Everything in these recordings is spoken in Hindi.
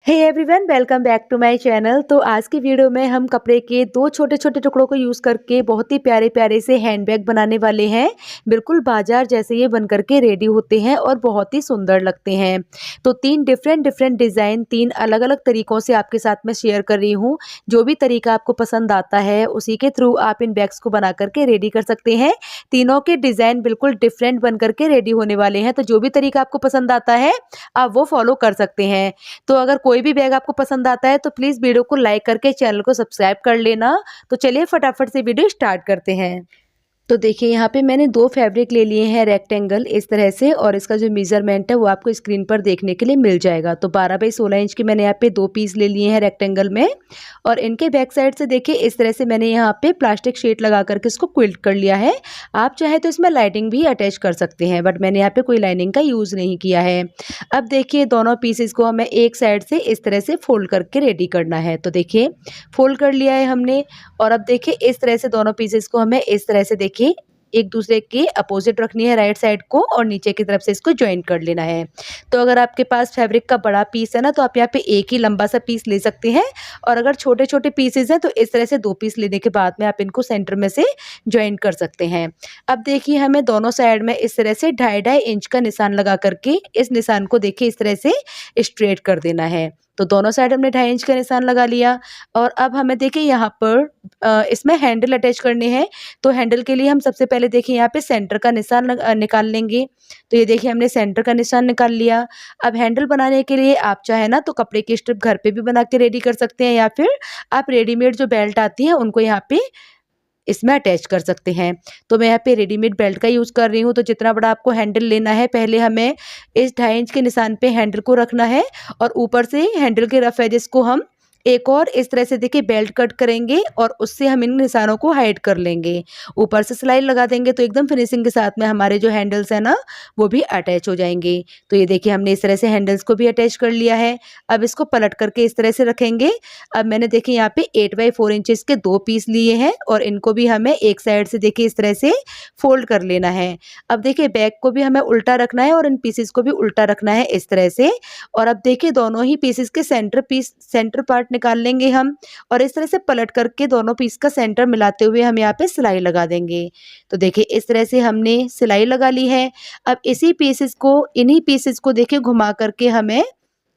Hey everyone, welcome back to my channel. तो आज की वीडियो में हम कपड़े के दो छोटे छोटे टुकड़ों को यूज़ करके बहुत ही प्यारे प्यारे से हैंडबैग बनाने वाले हैं। बिल्कुल बाजार जैसे ये बन करके रेडी होते हैं और बहुत ही सुंदर लगते हैं। तो तीन डिफरेंट डिफरेंट डिज़ाइन, तीन अलग अलग तरीक़ों से आपके साथ में शेयर कर रही हूँ। जो भी तरीका आपको पसंद आता है उसी के थ्रू आप इन बैग्स को बना करके रेडी कर सकते हैं। तीनों के डिज़ाइन बिल्कुल डिफरेंट बन करके रेडी होने वाले हैं। तो जो भी तरीका आपको पसंद आता है आप वो फॉलो कर सकते हैं। तो अगर कोई भी बैग आपको पसंद आता है तो प्लीज़ वीडियो को लाइक करके चैनल को सब्सक्राइब कर लेना। तो चलिए फटाफट से वीडियो स्टार्ट करते हैं। तो देखिए यहाँ पे मैंने दो फैब्रिक ले लिए हैं रेक्टेंगल इस तरह से, और इसका जो मेजरमेंट है वो आपको स्क्रीन पर देखने के लिए मिल जाएगा। तो 12 बाई 16 इंच के मैंने यहाँ पे दो पीस ले लिए हैं रेक्टेंगल में, और इनके बैक साइड से देखिए इस तरह से मैंने यहाँ पे प्लास्टिक शीट लगा करके इसको क्विल्ट कर लिया है। आप चाहे तो इसमें लाइनिंग भी अटैच कर सकते हैं, बट मैंने यहाँ पे कोई लाइनिंग का यूज़ नहीं किया है। अब देखिए दोनों पीसेस को हमें एक साइड से इस तरह से फोल्ड करके रेडी करना है। तो देखिए फोल्ड कर लिया है हमने, और अब देखिए इस तरह से दोनों पीसेस को हमें इस तरह से देखिए एक दूसरे के अपोजिट रखनी है राइट साइड को, और नीचे की तरफ से इसको ज्वाइन कर लेना है। तो अगर आपके पास फैब्रिक का बड़ा पीस है ना, तो आप यहाँ पे एक ही लंबा सा पीस ले सकते हैं, और अगर छोटे छोटे पीसेस हैं तो इस तरह से दो पीस लेने के बाद में आप इनको सेंटर में से ज्वाइन कर सकते हैं। अब देखिए हमें दोनों साइड में इस तरह से 2.5 इंच का निशान लगा करके इस निशान को देखिए इस तरह से स्ट्रेट कर देना है। तो दोनों साइड हमने 2.5 इंच का निशान लगा लिया, और अब हमें देखिए यहाँ पर इसमें हैंडल अटैच करने हैं। तो हैंडल के लिए हम सबसे पहले देखिए यहाँ पे सेंटर का निशान निकाल लेंगे। तो ये देखिए हमने सेंटर का निशान निकाल लिया। अब हैंडल बनाने के लिए आप चाहे ना तो कपड़े की स्ट्रिप घर पे भी बना के रेडी कर सकते हैं, या फिर आप रेडीमेड जो बेल्ट आती है उनको यहाँ पे इसमें अटैच कर सकते हैं। तो मैं यहाँ पे रेडीमेड बेल्ट का यूज़ कर रही हूँ। तो जितना बड़ा आपको हैंडल लेना है, पहले हमें इस 2.5 इंच के निशान पे हैंडल को रखना है, और ऊपर से हैंडल के रफ एजेस को हम एक और इस तरह से देखिए बेल्ट कट करेंगे, और उससे हम इन निशानों को हाइड कर लेंगे। ऊपर से सिलाई लगा देंगे तो एकदम फिनिशिंग के साथ में हमारे जो हैंडल्स हैं ना वो भी अटैच हो जाएंगे। तो ये देखिए हमने इस तरह से हैंडल्स को भी अटैच कर लिया है। अब इसको पलट करके इस तरह से रखेंगे। अब मैंने देखिए यहाँ पे 8 बाई 4 इंचेस के दो पीस लिए हैं, और इनको भी हमें एक साइड से देखिए इस तरह से फोल्ड कर लेना है। अब देखिए बैक को भी हमें उल्टा रखना है, और इन पीसेस को भी उल्टा रखना है इस तरह से। और अब देखिए दोनों ही पीसेस के सेंटर पार्ट निकाल लेंगे हम, और इस तरह से पलट करके दोनों पीस का सेंटर मिलाते हुए हम यहाँ पे सिलाई लगा देंगे। तो देखिए इस तरह से हमने सिलाई लगा ली है। अब इन्हीं पीसेस को देखिए घुमा करके हमें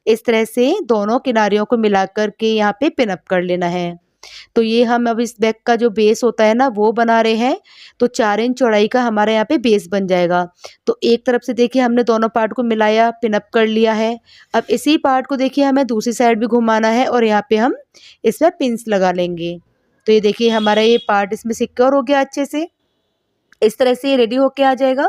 इस तरह से दोनों किनारियों को मिला करके यहाँ पे पिन अप कर लेना है। तो ये हम अब इस बैग का जो बेस होता है ना वो बना रहे हैं। तो 4 इंच चौड़ाई का हमारे यहाँ पे बेस बन जाएगा। तो एक तरफ से देखिए हमने दोनों पार्ट को मिलाया, पिन अप कर लिया है। अब इसी पार्ट को देखिए हमें दूसरी साइड भी घुमाना है, और यहाँ पे हम इसमें पिन्स लगा लेंगे। तो ये देखिए हमारा ये पार्ट इसमें सिक्योर हो गया अच्छे से। इस तरह से ये रेडी होके आ जाएगा,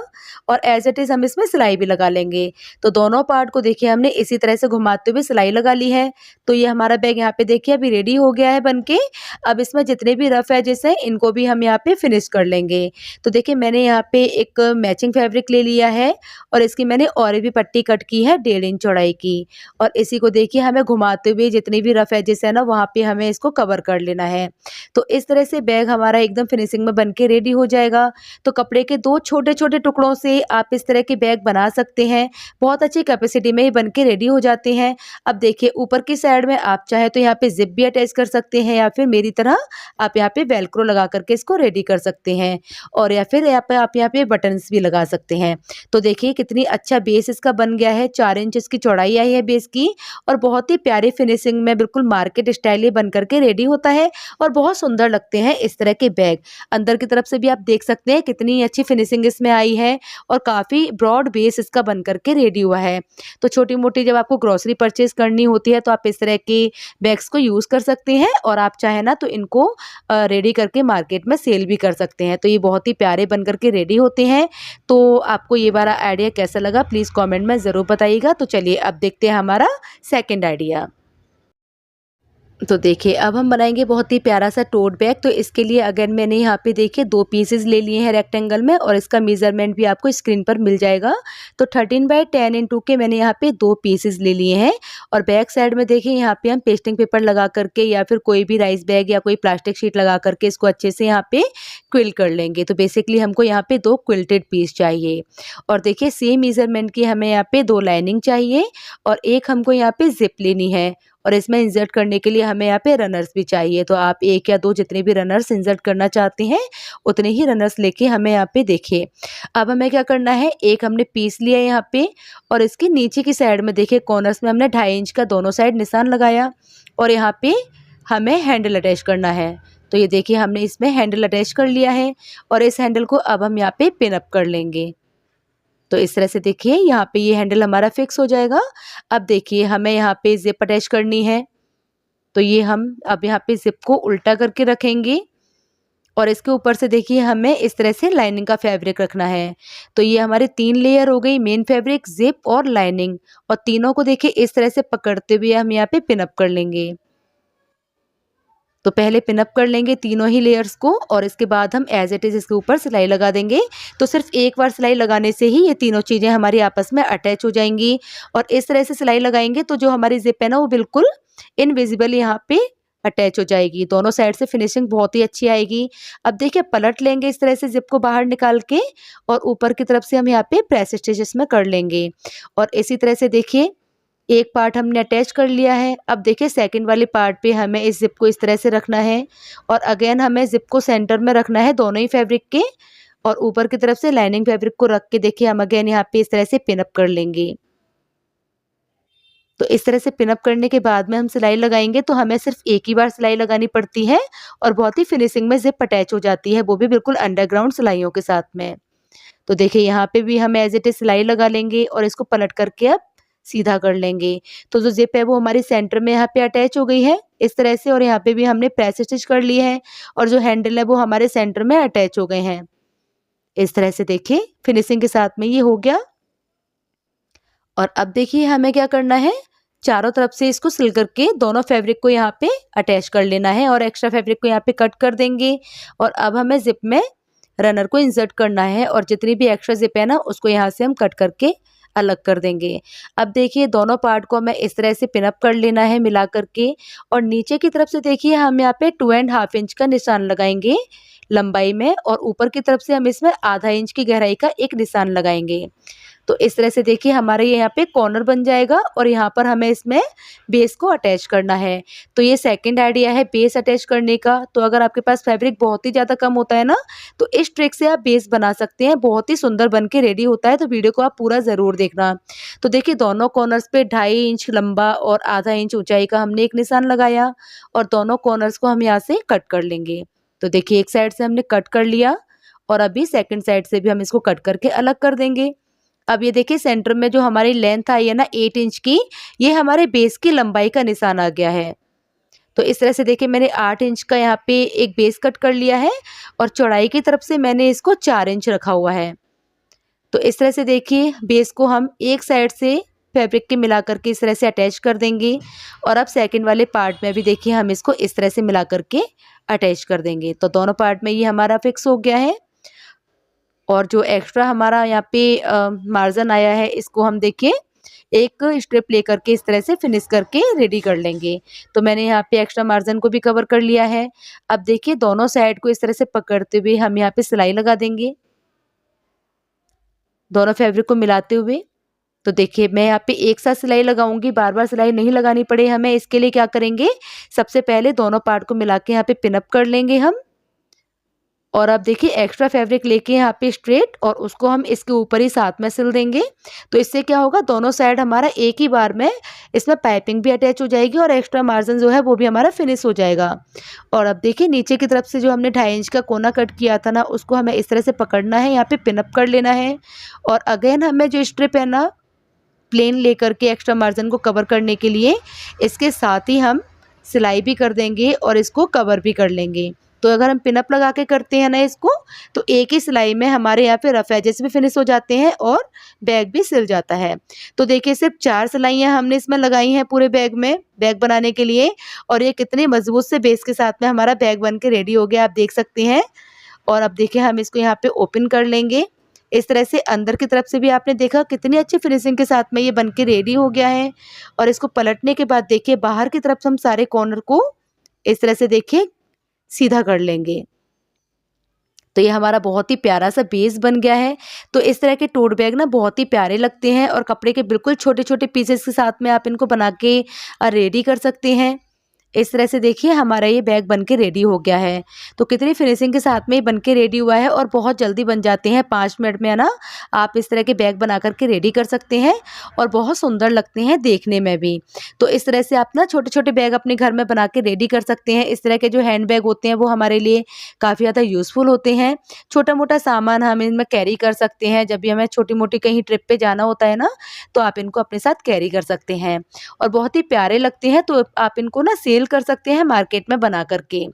और एज इट इज़ हम इसमें सिलाई भी लगा लेंगे। तो दोनों पार्ट को देखिए हमने इसी तरह से घुमाते हुए सिलाई लगा ली है। तो ये हमारा बैग यहाँ पे देखिए अभी रेडी हो गया है बनके। अब इसमें जितने भी रफ एजेस हैं इनको भी हम यहाँ पे फिनिश कर लेंगे। तो देखिए मैंने यहाँ पे एक मैचिंग फैब्रिक ले लिया है, और इसकी मैंने और भी पट्टी कट की है 1.5 इंच चौड़ाई की, और इसी को देखिए हमें घुमाते हुए जितनी भी रफ एजेस है ना वहाँ पे हमें इसको कवर कर लेना है। तो इस तरह से बैग हमारा एकदम फिनिशिंग में बन के रेडी हो जाएगा। तो कपड़े के दो छोटे छोटे टुकड़ों से आप इस तरह के बैग बना सकते हैं। बहुत अच्छी कैपेसिटी में ही बन के रेडी हो जाते हैं। अब देखिए ऊपर की साइड में आप चाहे तो यहाँ पे जिप भी अटैच कर सकते हैं, या फिर मेरी तरह आप यहाँ पे वेलक्रो लगा करके इसको रेडी कर सकते हैं, और या फिर आप यहाँ पे बटन्स भी लगा सकते हैं। तो देखिए कितनी अच्छा बेस इसका बन गया है। 4 इंच इसकी चौड़ाई आई है बेस की, और बहुत ही प्यारी फिनिशिंग में बिल्कुल मार्केट स्टाइल ये बन करके रेडी होता है, और बहुत सुंदर लगते हैं इस तरह के बैग। अंदर की तरफ से भी आप देख सकते हैं कितनी अच्छी फिनिशिंग इसमें आई है, और काफ़ी ब्रॉड बेस इसका बन करके रेडी हुआ है। तो छोटी मोटी जब आपको ग्रोसरी परचेज करनी होती है तो आप इस तरह के बैग्स को यूज़ कर सकते हैं, और आप चाहे ना तो इनको रेडी करके मार्केट में सेल भी कर सकते हैं। तो ये बहुत ही प्यारे बन करके रेडी होते हैं। तो आपको ये वाला आइडिया कैसा लगा प्लीज़ कमेंट में ज़रूर बताइएगा। तो चलिए अब देखते हैं हमारा सेकंड आइडिया। तो देखिए अब हम बनाएंगे बहुत ही प्यारा सा टोट बैग। तो इसके लिए अगर मैंने यहाँ पे देखिए दो पीसेस ले लिए हैं रेक्टेंगल में, और इसका मेजरमेंट भी आपको स्क्रीन पर मिल जाएगा। तो 13 बाई 10 इंटू के मैंने यहाँ पे दो पीसेस ले लिए हैं, और बैक साइड में देखिए यहाँ पे हम पेस्टिंग पेपर लगा करके, या फिर कोई भी राइस बैग या कोई प्लास्टिक शीट लगा करके इसको अच्छे से यहाँ पे क्विल कर लेंगे। तो बेसिकली हमको यहाँ पे 2 क्विल्टेड पीस चाहिए। और देखिए सेम मेज़रमेंट की हमें यहाँ पे 2 लाइनिंग चाहिए और एक हमको यहाँ पे ज़िप लेनी है और इसमें इंसर्ट करने के लिए हमें यहाँ पे रनर्स भी चाहिए। तो आप 1 या 2 जितने भी रनर्स इंसर्ट करना चाहते हैं उतने ही रनर्स लेके हमें यहाँ पे देखिए। अब हमें क्या करना है, एक हमने पीस लिया यहाँ पे और इसके नीचे की साइड में देखिए कॉर्नर्स में हमने 2.5 इंच का दोनों साइड निशान लगाया और यहाँ पे हमें हैंडल अटैच करना है। तो ये देखिए हमने इसमें हैंडल अटैच कर लिया है और इस हैंडल को अब हम यहाँ पे पिन अप कर लेंगे। तो इस तरह से देखिए यहाँ पे ये हैंडल हमारा फिक्स हो जाएगा। अब देखिए हमें यहाँ पे ज़िप अटैच करनी है। तो ये हम अब यहाँ पे ज़िप को उल्टा करके रखेंगे और इसके ऊपर से देखिए हमें इस तरह से लाइनिंग का फैब्रिक रखना है। तो ये हमारे 3 लेयर हो गई, मेन फैब्रिक, ज़िप और लाइनिंग, और तीनों को देखिए इस तरह से पकड़ते हुए हम यहाँ पे पिन अप कर लेंगे। तो पहले पिन अप कर लेंगे तीनों ही लेयर्स को और इसके बाद हम एज इट इज़ इसके ऊपर सिलाई लगा देंगे। तो सिर्फ एक बार सिलाई लगाने से ही ये तीनों चीज़ें हमारी आपस में अटैच हो जाएंगी और इस तरह से सिलाई लगाएंगे तो जो हमारी ज़िप है ना वो बिल्कुल इनविजिबल यहाँ पे अटैच हो जाएगी। दोनों साइड से फिनिशिंग बहुत ही अच्छी आएगी। अब देखिए पलट लेंगे इस तरह से ज़िप को बाहर निकाल के और ऊपर की तरफ से हम यहाँ पे प्रेस स्टिच इसमें कर लेंगे और इसी तरह से देखिए एक पार्ट हमने अटैच कर लिया है। अब देखिए सेकंड वाले पार्ट पे हमें इस ज़िप को इस तरह से रखना है और अगेन हमें ज़िप को सेंटर में रखना है दोनों ही फैब्रिक के और ऊपर की तरफ से लाइनिंग फैब्रिक को रख के देखिए हम अगेन यहाँ पे इस तरह से पिन अप कर लेंगे। तो इस तरह से पिन अप करने के बाद में हम सिलाई लगाएंगे तो हमें सिर्फ एक ही बार सिलाई लगानी पड़ती है और बहुत ही फिनिशिंग में ज़िप अटैच हो जाती है, वो भी बिल्कुल अंडरग्राउंड सिलाइयों के साथ में। तो देखिए यहाँ पे भी हम एज इट इज़ सिलाई लगा लेंगे और इसको पलट करके अब सीधा कर लेंगे। तो जो ज़िप है वो हमारी सेंटर में यहाँ पे अटैच हो गई है इस तरह से और यहाँ पे भी हमने प्रेस स्टिच कर ली है और जो हैंडल है वो हमारे सेंटर में अटैच हो गए हैं। इस तरह से देखिए फिनिशिंग के साथ में ये हो गया। और अब देखिए हमें क्या करना है, चारों तरफ से इसको सिल करके दोनों फैब्रिक को यहाँ पे अटैच कर लेना है और एक्स्ट्रा फैब्रिक को यहाँ पे कट कर देंगे और अब हमें ज़िप में रनर को इंसर्ट करना है और जितनी भी एक्स्ट्रा ज़िप है ना उसको यहाँ से हम कट करके अलग कर देंगे। अब देखिए दोनों पार्ट को हमें इस तरह से पिन अप कर लेना है मिला करके और नीचे की तरफ से देखिए हम यहाँ पे 2.5 इंच का निशान लगाएंगे लंबाई में और ऊपर की तरफ से हम इसमें आधा इंच की गहराई का एक निशान लगाएंगे। तो इस तरह से देखिए हमारे यहाँ पे कॉर्नर बन जाएगा और यहाँ पर हमें इसमें बेस को अटैच करना है। तो ये सेकंड आइडिया है बेस अटैच करने का। तो अगर आपके पास फैब्रिक बहुत ही ज़्यादा कम होता है ना तो इस ट्रिक से आप बेस बना सकते हैं, बहुत ही सुंदर बन के रेडी होता है। तो वीडियो को आप पूरा ज़रूर देखना। तो देखिए दोनों कॉर्नर्स पे 2.5 इंच लंबा और आधा इंच ऊंचाई का हमने एक निशान लगाया और दोनों कॉर्नर्स को हम यहाँ से कट कर लेंगे। तो देखिए एक साइड से हमने कट कर लिया और अभी सेकंड साइड से भी हम इसको कट करके अलग कर देंगे। अब ये देखिए सेंटर में जो हमारी लेंथ आई है ना 8 इंच की, ये हमारे बेस की लंबाई का निशान आ गया है। तो इस तरह से देखिए मैंने 8 इंच का यहाँ पे एक बेस कट कर लिया है और चौड़ाई की तरफ से मैंने इसको 4 इंच रखा हुआ है। तो इस तरह से देखिए बेस को हम एक साइड से फैब्रिक के मिला करके इस तरह से अटैच कर देंगे और अब सेकंड वाले पार्ट में भी देखिए हम इसको इस तरह से मिला करके अटैच कर देंगे। तो दोनों पार्ट में ये हमारा फिक्स हो गया है और जो एक्स्ट्रा हमारा यहाँ पे मार्जिन आया है इसको हम देखिए एक स्ट्रिप ले करके इस तरह से फिनिश करके रेडी कर लेंगे। तो मैंने यहाँ पे एक्स्ट्रा मार्जिन को भी कवर कर लिया है। अब देखिए दोनों साइड को इस तरह से पकड़ते हुए हम यहाँ पे सिलाई लगा देंगे दोनों फैब्रिक को मिलाते हुए। तो देखिए मैं यहाँ पे एक साथ सिलाई लगाऊंगी, बार बार सिलाई नहीं लगानी पड़े हमें। इसके लिए क्या करेंगे, सबसे पहले दोनों पार्ट को मिला के यहाँ पे पिन अप कर लेंगे हम और अब देखिए एक्स्ट्रा फैब्रिक लेके यहाँ पे स्ट्रेट और उसको हम इसके ऊपर ही साथ में सिल देंगे। तो इससे क्या होगा, दोनों साइड हमारा एक ही बार में इसमें पाइपिंग भी अटैच हो जाएगी और एक्स्ट्रा मार्जिन जो है वो भी हमारा फिनिश हो जाएगा। और अब देखिए नीचे की तरफ से जो हमने 2.5 इंच का कोना कट किया था ना उसको हमें इस तरह से पकड़ना है, यहाँ पे पिनअप कर लेना है और अगेन हमें जो स्ट्रिप है ना प्लेन लेकर के एक्स्ट्रा मार्जिन को कवर करने के लिए इसके साथ ही हम सिलाई भी कर देंगे और इसको कवर भी कर लेंगे। तो अगर हम पिनअप लगा के करते हैं ना इसको तो एक ही सिलाई में हमारे यहाँ पे रफ एजेस भी फिनिश हो जाते हैं और बैग भी सिल जाता है। तो देखिए सिर्फ 4 सिलाइयाँ हमने इसमें लगाई हैं पूरे बैग में, बैग बनाने के लिए, और ये कितनी मजबूत से बेस के साथ में हमारा बैग बन के रेडी हो गया, आप देख सकते हैं। और अब देखिए हम इसको यहाँ पे ओपन कर लेंगे इस तरह से। अंदर की तरफ से भी आपने देखा कितनी अच्छी फिनिशिंग के साथ में ये बन के रेडी हो गया है। और इसको पलटने के बाद देखिए बाहर की तरफ से हम सारे कॉर्नर को इस तरह से देखिए सीधा कर लेंगे। तो ये हमारा बहुत ही प्यारा सा बेस बन गया है। तो इस तरह के टोट बैग ना बहुत ही प्यारे लगते हैं और कपड़े के बिल्कुल छोटे-छोटे पीसेस के साथ में आप इनको बना के रेडी कर सकते हैं। इस तरह से देखिए हमारा ये बैग बनके रेडी हो गया है। तो कितनी फिनिशिंग के साथ में ये बनके रेडी हुआ है और बहुत जल्दी बन जाते हैं, 5 मिनट में है ना आप इस तरह के बैग बना कर के रेडी कर सकते हैं और बहुत सुंदर लगते हैं देखने में भी। तो इस तरह से आप ना छोटे-छोटे बैग अपने घर में बना के रेडी कर सकते हैं। इस तरह के जो हैंड बैग होते हैं वो हमारे लिए काफ़ी ज़्यादा यूज़फुल होते हैं। छोटा-मोटा सामान हम इनमें कैरी कर सकते हैं, जब भी हमें छोटी-मोटी कहीं ट्रिप पे जाना होता है ना, तो आप इनको अपने साथ कैरी कर सकते हैं और बहुत ही प्यारे लगते हैं। तो आप इनको ना सेल कर सकते हैं मार्केट में बना करके।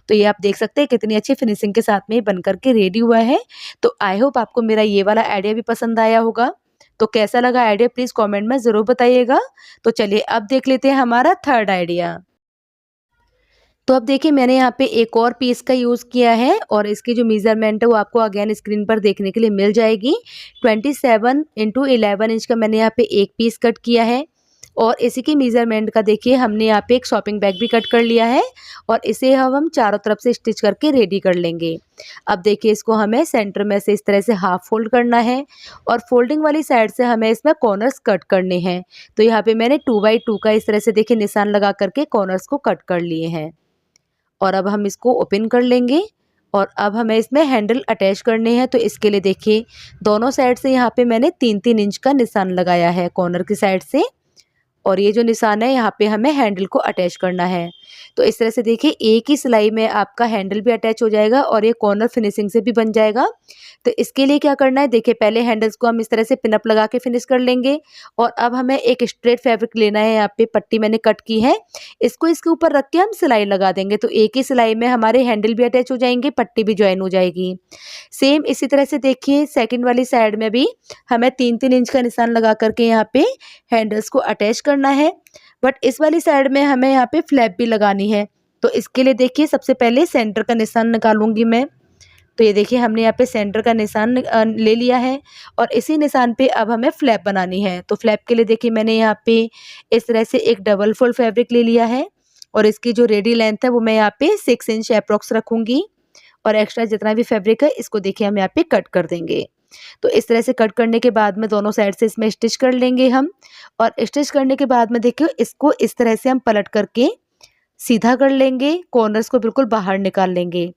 तो ये आप देख सकते हैं कितनी अच्छी फिनिशिंग के साथ में ये बन करके रेडी हुआ है। तो आई होप आपको मेरा ये वाला आइडिया भी पसंद आया होगा। तो कैसा लगा आइडिया प्लीज़ कमेंट में ज़रूर बताइएगा। तो चलिए अब देख लेते हैं हमारा थर्ड आइडिया। तो अब देखिए मैंने यहाँ पे एक और पीस का यूज़ किया है और इसकी जो मेज़रमेंट है वो आपको अगेन स्क्रीन पर देखने के लिए मिल जाएगी। 27 इंटू 11 इंच का मैंने यहाँ पे एक पीस कट किया है और इसी की मेज़रमेंट का देखिए हमने यहाँ पे एक शॉपिंग बैग भी कट कर लिया है और इसे हम चारों तरफ से स्टिच करके रेडी कर लेंगे। अब देखिए इसको हमें सेंटर में से इस तरह से हाफ फोल्ड करना है और फोल्डिंग वाली साइड से हमें इसमें कॉर्नर्स कट करने हैं। तो यहाँ पे मैंने 2x2 का इस तरह से देखिए निशान लगा करके कॉर्नर्स को कट कर लिए हैं और अब हम इसको ओपन कर लेंगे और अब हमें इसमें हैंडल अटैच करने हैं। तो इसके लिए देखिए दोनों साइड से यहाँ पे मैंने 3-3 इंच का निशान लगाया है कॉर्नर की साइड से और ये जो निशान है यहाँ पे हमें हैंडल को अटैच करना है। तो इस तरह से देखिए एक ही सिलाई में आपका हैंडल भी अटैच हो जाएगा और ये कॉर्नर फिनिशिंग से भी बन जाएगा। तो इसके लिए क्या करना है देखिए पहले हैंडल्स को हम इस तरह से पिनअप लगा के फिनिश कर लेंगे और अब हमें एक स्ट्रेट फैब्रिक लेना है। यहाँ पे पट्टी मैंने कट की है, इसको इसके ऊपर रख के हम सिलाई लगा देंगे। तो एक ही सिलाई में हमारे हैंडल भी अटैच हो जाएंगे, पट्टी भी ज्वाइन हो जाएगी। सेम इसी तरह से देखिए सेकेंड वाली साइड में भी हमें 3-3 इंच का निशान लगा करके यहाँ पे हैंडल्स को अटैच करना है। बट इस वाली साइड में हमें यहाँ पे फ्लैप भी लगानी है। तो इसके लिए देखिए सबसे पहले सेंटर का निशान निकालूंगी मैं। तो ये देखिए हमने यहाँ पे सेंटर का निशान ले लिया है और इसी निशान पे अब हमें फ्लैप बनानी है। तो फ्लैप के लिए देखिए मैंने यहाँ पे इस तरह से एक डबल फोल्ड फैब्रिक ले लिया है और इसकी जो रेडी लेंथ है वो मैं यहाँ पे 6 इंच अप्रॉक्स रखूंगी और एक्स्ट्रा जितना भी फैब्रिक है इसको देखिए हम यहाँ पे कट कर देंगे। तो इस तरह से कट करने के बाद में दोनों साइड से इसमें स्टिच कर लेंगे हम और स्टिच करने के बाद में देखिए इसको इस तरह से हम पलट करके सीधा कर लेंगे, कॉर्नर्स को बिल्कुल बाहर निकाल लेंगे।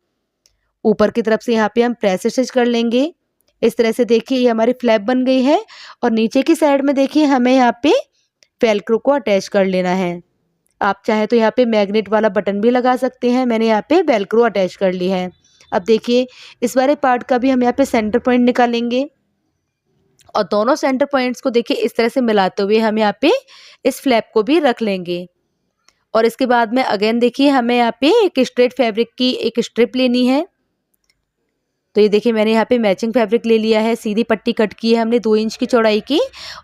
ऊपर की तरफ से यहाँ पे हम प्रेस स्टिच कर लेंगे। इस तरह से देखिए ये हमारी फ्लैप बन गई है और नीचे की साइड में देखिए हमें यहाँ पे वेलक्रो को अटैच कर लेना है। आप चाहे तो यहाँ पे मैग्नेट वाला बटन भी लगा सकते हैं, मैंने यहाँ पे वेलक्रो अटैच कर ली है। अब देखिए इस वाले पार्ट का भी हम यहाँ पे सेंटर पॉइंट निकालेंगे और दोनों सेंटर पॉइंट्स को देखिए इस तरह से मिलाते हुए हम यहाँ पे इस फ्लैप को भी रख लेंगे। और इसके बाद में अगेन देखिए हमें यहाँ पे एक स्ट्रेट फैब्रिक की एक स्ट्रिप लेनी है। तो ये देखिए मैंने यहाँ पे मैचिंग फैब्रिक ले लिया है, सीधी पट्टी कट की है हमने 2 इंच की चौड़ाई की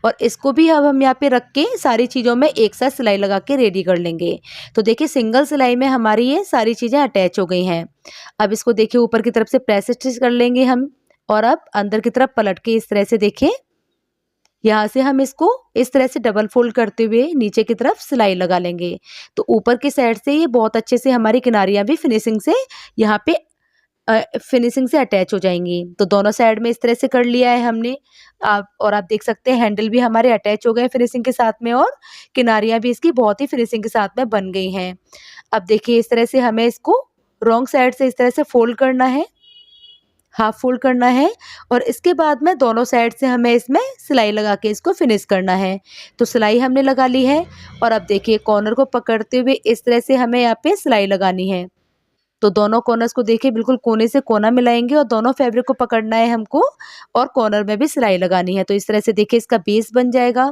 और इसको भी अब हम यहाँ पे रख के सारी चीज़ों में एक साथ सिलाई लगा के रेडी कर लेंगे। तो देखिए सिंगल सिलाई में हमारी ये सारी चीज़ें अटैच हो गई हैं। अब इसको देखिए ऊपर की तरफ से प्रेस स्टिच कर लेंगे हम और अब अंदर की तरफ पलट के इस तरह से देखिए यहाँ से हम इसको इस तरह से डबल फोल्ड करते हुए नीचे की तरफ सिलाई लगा लेंगे। तो ऊपर की साइड से ये बहुत अच्छे से हमारी किनारियाँ भी फिनिशिंग से अटैच हो जाएंगी। तो दोनों साइड में इस तरह से कर लिया है हमने। आप देख सकते हैं हैंडल भी हमारे अटैच हो गए फिनिशिंग के साथ में और किनारियाँ भी इसकी बहुत ही फिनिशिंग के साथ में बन गई हैं। अब देखिए इस तरह से हमें इसको रॉन्ग साइड से इस तरह से फोल्ड करना है, हाफ फोल्ड करना है और इसके बाद में दोनों साइड से हमें इसमें सिलाई लगा के इसको फिनिश करना है। तो सिलाई हमने लगा ली है और अब देखिए कॉर्नर को पकड़ते हुए इस तरह से हमें यहाँ पे सिलाई लगानी है। तो दोनों कॉर्नर्स को देखिए बिल्कुल कोने से कोना मिलाएंगे और दोनों फैब्रिक को पकड़ना है हमको और कॉर्नर में भी सिलाई लगानी है। तो इस तरह से देखिए इसका बेस बन जाएगा।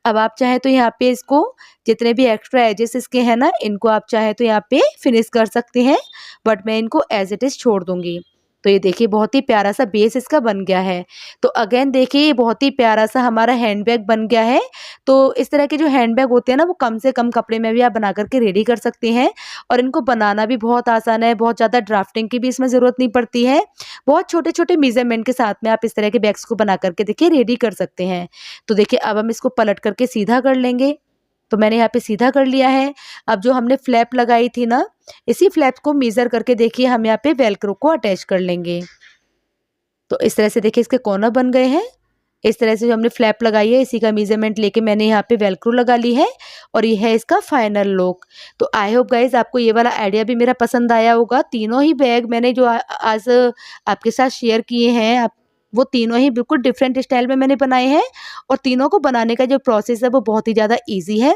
अब आप चाहे तो यहाँ पे इसको जितने भी एक्स्ट्रा एजेस इसके हैं ना इनको आप चाहे तो यहाँ पे फिनिश कर सकते हैं, बट मैं इनको एज इट इज़ छोड़ दूंगी। तो ये देखिए बहुत ही प्यारा सा बेस इसका बन गया है। तो अगेन देखिए ये बहुत ही प्यारा सा हमारा हैंडबैग बन गया है। तो इस तरह के जो हैंडबैग होते हैं ना वो कम से कम कपड़े में भी आप बना करके रेडी कर सकते हैं और इनको बनाना भी बहुत आसान है, बहुत ज़्यादा ड्राफ्टिंग की भी इसमें ज़रूरत नहीं पड़ती है। बहुत छोटे छोटे मेजरमेंट के साथ में आप इस तरह के बैग्स को बना करके देखिए रेडी कर सकते हैं। तो देखिए अब हम इसको पलट करके सीधा कर लेंगे। तो मैंने यहाँ पे सीधा कर लिया है। अब जो हमने फ्लैप लगाई थी ना इसी फ्लैप को मेज़र करके देखिए हम यहाँ पे वेलक्रो को अटैच कर लेंगे। तो इस तरह से देखिए इसके कॉर्नर बन गए हैं। इस तरह से जो हमने फ्लैप लगाई है इसी का मेजरमेंट लेके मैंने यहाँ पे वेलक्रो लगा ली है और ये है इसका फाइनल लुक। तो आई होप गाइज आपको ये वाला आइडिया भी मेरा पसंद आया होगा। तीनों ही बैग मैंने जो आज आपके साथ शेयर किए हैं वो तीनों ही बिल्कुल डिफरेंट स्टाइल में मैंने बनाए हैं और तीनों को बनाने का जो प्रोसेस है वो बहुत ही ज़्यादा ईजी है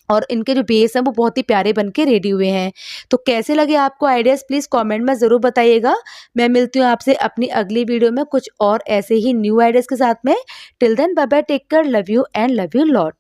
और इनके जो बेस हैं वो बहुत ही प्यारे बन के रेडी हुए हैं। तो कैसे लगे आपको आइडियाज़ प्लीज़ कमेंट में ज़रूर बताइएगा। मैं मिलती हूँ आपसे अपनी अगली वीडियो में कुछ और ऐसे ही न्यू आइडियाज़ के साथ में। Till then bye bye, take care, love you and love you lot.